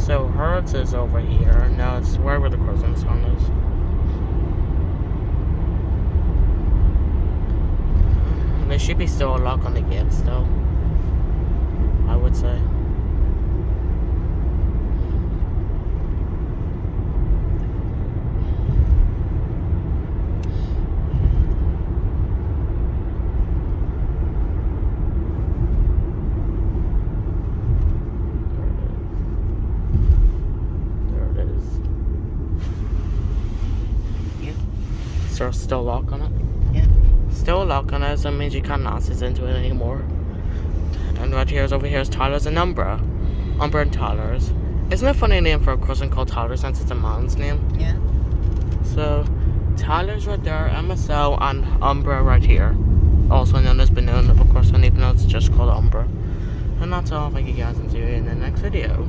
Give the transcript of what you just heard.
So hers is over here. No, it's right where the crossing sign is. There should be still a lock on the gate still, I would say. Still lock on it? Yeah. Still lock on it, so it means you can't access into it anymore. And right here is over here is Tyler's and Umbra. Umbra and Tyler's. Isn't it a funny name for a cousin called Tyler since it's a man's name? Yeah. So Tyler's right there, MSL, and Umbra right here. Also known as Balloon, of course, and even though it's just called Umbra. And that's all. Thank you guys, and see you in the next video.